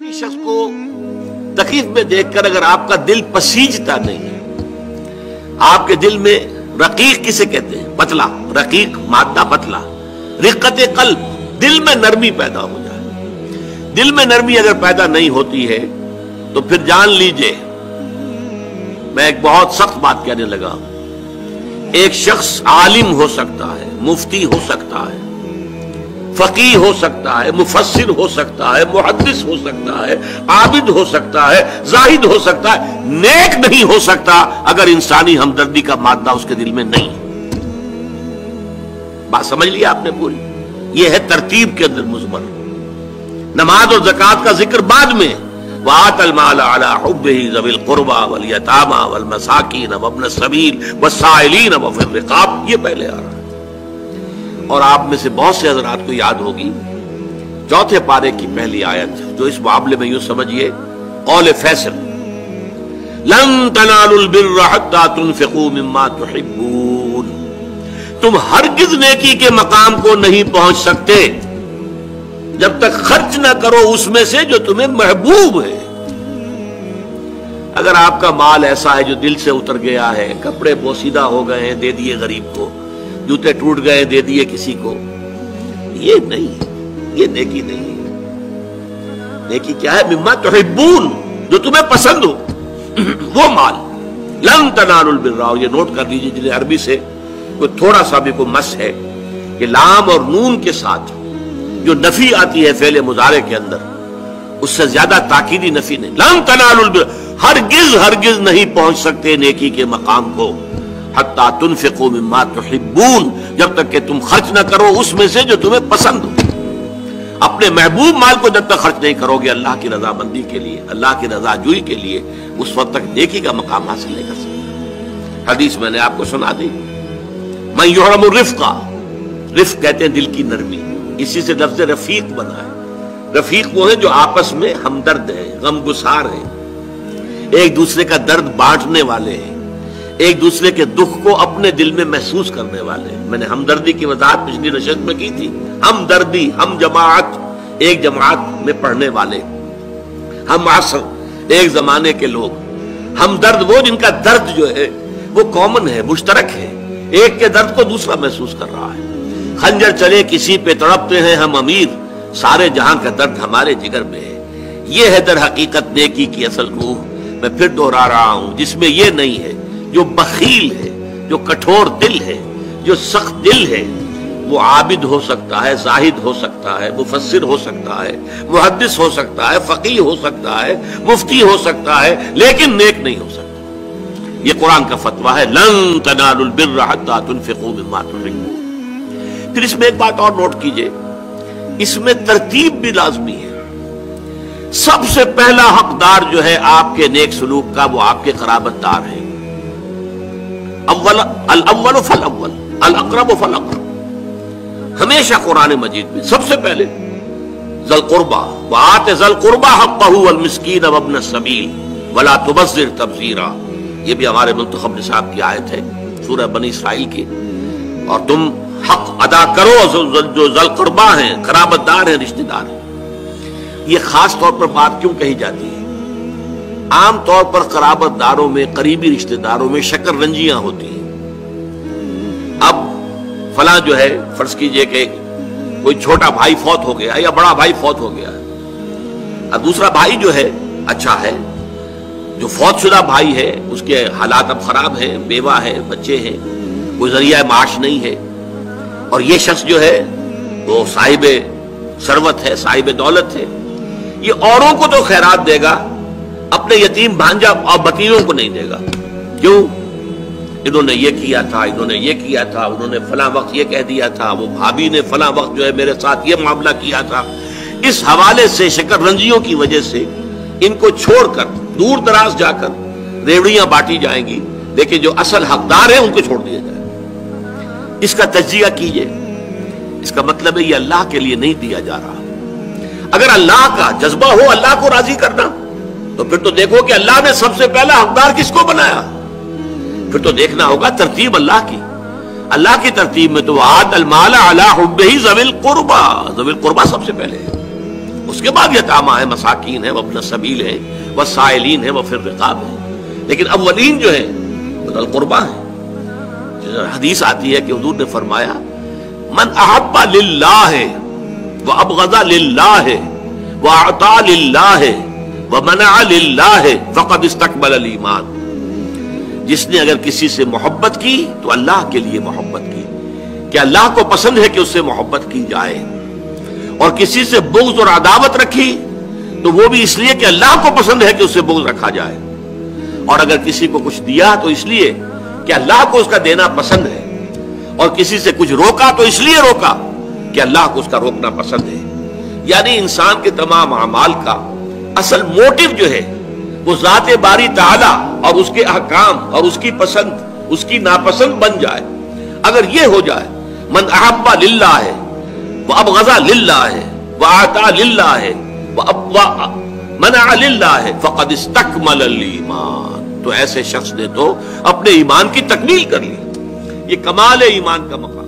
کسی شخص کو تکلیف میں دیکھ کر اگر آپ کا دل پسیجتا نہیں ہے، آپ کے دل میں رقیق کسے کہتے ہیں؟ پتلا، رقیق مادہ پتلا، رقت قلب، دل میں نرمی پیدا ہو جائے۔ دل میں نرمی اگر پیدا نہیں ہوتی ہے تو پھر جان لیجئے، میں ایک بہت سخت بات کہنے لگا، ایک شخص عالم ہو سکتا ہے، مفتی ہو سکتا ہے، فقیہ ہو سکتا ہے، مفسر ہو سکتا ہے، محدث ہو سکتا ہے، عابد ہو سکتا ہے، زاہد ہو سکتا ہے، نیک نہیں ہو سکتا اگر انسانی ہمدردی کا مادہ اس کے دل میں نہیں۔ بات سمجھ لیا آپ نے پوری؟ یہ ہے ترتیب کے اندر مضمر۔ نماز اور زکوٰۃ کا ذکر بعد میں، وَآتَ الْمَالَ عَلَىٰ حُبِّهِ ذَوِي الْقُرْبَىٰ وَالْيَتَامَىٰ وَالْمَسَاكِينَ وَابْنَ السَّبِيلِ وَالسَّائِلِينَ وَفِي الرِّقَابِ، یہ پہلے آ رہا ہے۔ اور آپ میں سے بہت سے حضرات کو یاد ہوگی چوتھے پارے کی پہلی آیت، جو اس معاملے میں یوں سمجھیے قول فیصل، لَن تَنَالُوا الْبِرَّ حَتَّىٰ تُنْفِقُوا مِمَّا تُحِبُّونَ، تم ہرگز نیکی کے مقام کو نہیں پہنچ سکتے جب تک خرچ نہ کرو اس میں سے جو تمہیں محبوب ہے۔ اگر آپ کا مال ایسا ہے جو دل سے اتر گیا ہے، کپڑے بوسیدہ ہو گئے ہیں دے دیے غریب کو، جوتے ٹوٹ گئے دے دیے کسی کو، یہ نہیں، یہ نیکی نہیں ہے۔ نیکی کیا ہے؟ مما تحبون، جو تمہیں پسند ہو وہ مال۔ لن تنالوا البر، یہ نوٹ کر لیجیے جنہیں عربی سے کوئی تھوڑا سا بھی کوئی مس ہے کہ لام اور نون کے ساتھ جو نفی آتی ہے فعل مضارع کے اندر، اس سے زیادہ تاکیدی نفی نہیں۔ لن تنالوا البر، ہرگز ہرگز نہیں پہنچ سکتے نیکی کے مقام کو، حتیٰ تنفقوا مما تحبون، جب تک کہ تم خرچ نہ کرو اس میں سے جو تمہیں پسند ہو۔ اپنے محبوب مال کو جب تک خرچ نہیں کرو گے اللہ کی رضا مندی کے لیے، اللہ کی رضا جوئی کے لیے، اس وقت تک نیکی کا مقام حاصل نہیں کر سکتے۔ حدیث میں نے آپ کو سنا دی، من یحرم الرفق، رفق کہتے ہیں دل کی نرمی، اسی سے لفظ رفیق بنا ہے۔ رفیق وہ ہیں جو آپس میں ہمدرد ہیں، غم گسار ہیں، ایک دوسرے کا درد بانٹنے والے ہیں، ایک دوسرے کے دکھ کو اپنے دل میں محسوس کرنے والے ہیں۔ میں نے ہمدردی کی وضاحت پچھلی نشست میں کی تھی۔ ہمدردی، ہم جماعت، ایک جماعت میں پڑھنے والے، ہم عصر، ایک زمانے کے لوگ۔ ہمدرد وہ جن کا درد جو ہے وہ کامن ہے، مشترک ہے، ایک کے درد کو دوسرا محسوس کر رہا ہے۔ خنجر چلے کسی پہ تڑپتے ہیں ہم امیر، سارے جہاں کا درد ہمارے جگر میں ہے۔ یہ ہے در حقیقت نیکی کی اصل روح۔ میں پھر دوہرا رہا ہوں، جس میں یہ نہیں ہے، جو بخیل ہے، جو کٹھور دل ہے، جو سخت دل ہے، وہ عابد ہو سکتا ہے، زاہد ہو سکتا ہے، مفسر ہو سکتا ہے، محدث ہو سکتا ہے، فقیہ ہو سکتا ہے، مفتی ہو سکتا ہے، لیکن نیک نہیں ہو سکتا۔ یہ قرآن کا فتویٰ ہے، لن تنالوا البر حتیٰ تنفقوا مما تحبون۔ پھر اس میں ایک بات اور نوٹ کیجئے، اس میں ترتیب بھی لازمی ہے۔ سب سے پہلا حقدار جو ہے آپ کے نیک سلوک کا، وہ آپ کے قرابت دار ہیں۔ الاول فالاول، الاقرب فالاقرب۔ ہمیشہ قرآن مجید میں سب سے پہلے ذی القربیٰ، وآت ذی القربیٰ حقہ والمسکین وابن السبیل ولا تبذر تبذیرا، یہ بھی ہمارے منتخب نصاب کی آیت ہے سورہ بنی اسرائیل کی۔ اور تم حق ادا کرو جو ذی القربیٰ ہیں، قرابت دار ہیں، رشتہ دار ہیں۔ یہ خاص طور پر بات کیوں کہی جاتی ہے؟ عام طور پر قرابت داروں میں، قریبی رشتہ داروں میں شکر رنجیاں ہوتی ہیں۔ اب فلاں جو ہے، فرض کیجئے کہ کوئی چھوٹا بھائی فوت ہو گیا یا بڑا بھائی فوت ہو گیا، اب دوسرا بھائی جو ہے اچھا ہے، جو فوت شدہ بھائی ہے اس کے حالات اب خراب ہیں، بیوہ ہے، بچے ہیں، کوئی ذریعہ معاش نہیں ہے، اور یہ شخص جو ہے وہ صاحب ثروت ہے، صاحب دولت ہے، یہ اوروں کو تو خیرات دے گا، اپنے یتیم بھانجا اور بکیوں کو نہیں دے گا۔ کیوں؟ انہوں نے یہ کیا تھا، انہوں نے یہ کیا تھا، انہوں نے فلاں وقت یہ کہہ دیا تھا، وہ بھابھی نے فلاں وقت جو ہے میرے ساتھ یہ معاملہ کیا تھا۔ اس حوالے سے شکر رنجیوں کی وجہ سے ان کو چھوڑ کر دور دراز جا کر ریوڑیاں بانٹی جائیں گی، لیکن جو اصل حقدار ہیں ان کو چھوڑ دیا جائے۔ اس کا تجزیہ کیجئے، اس کا مطلب ہے یہ اللہ کے لیے نہیں دیا جا رہا۔ اگر اللہ کا جذبہ ہو اللہ کو راضی کرنا، تو پھر تو دیکھو کہ اللہ نے سب سے پہلا حقدار کس کو بنایا، پھر تو دیکھنا ہوگا ترتیب اللہ کی۔ اللہ کی ترتیب میں تو وآت المال علی حبہ ذوی القربیٰ، ذوی القربیٰ سب سے پہلے ہے، اس کے بعد یتاما ہے، مساکین ہے، وابن السبیل ہے، والسائلین ہے، وفی الرقاب ہے، لیکن اولین جو ہے ذی القربیٰ ہے۔ حدیث آتی ہے کہ حضور نے فرمایا من احب للہ وابغض للہ واعطى للہ ومنع للہ فقد استکمل الایمان، جس نے اگر کسی سے محبت کی تو اللہ کے لیے محبت کی کہ اللہ کو پسند ہے کہ اس سے محبت کی جائے، اور کسی سے بغض اور عداوت رکھی تو وہ بھی اس لیے کہ اللہ کو پسند ہے کہ اس سے بغض رکھا جائے، اور اگر کسی کو کچھ دیا تو اس لیے کہ اللہ کو اس کا دینا پسند ہے، اور کسی سے کچھ روکا تو اس لیے روکا کہ اللہ کو اس کا روکنا پسند ہے۔ یعنی انسان کے تمام اعمال کا اصل موٹو جو ہے وہ ذات باری تعالی اور اس کے احکام اور اس کی پسند اس کی ناپسند بن جائے۔ اگر یہ ہو جائے من احب للہ ہے، وابغض للہ ہے، واعطى للہ ہے، ومنع للہ ہے، فقد استکمل الایمان، تو ایسے شخص نے تو اپنے ایمان کی تکمیل کر لی۔ یہ کمال ایمان کا مقام۔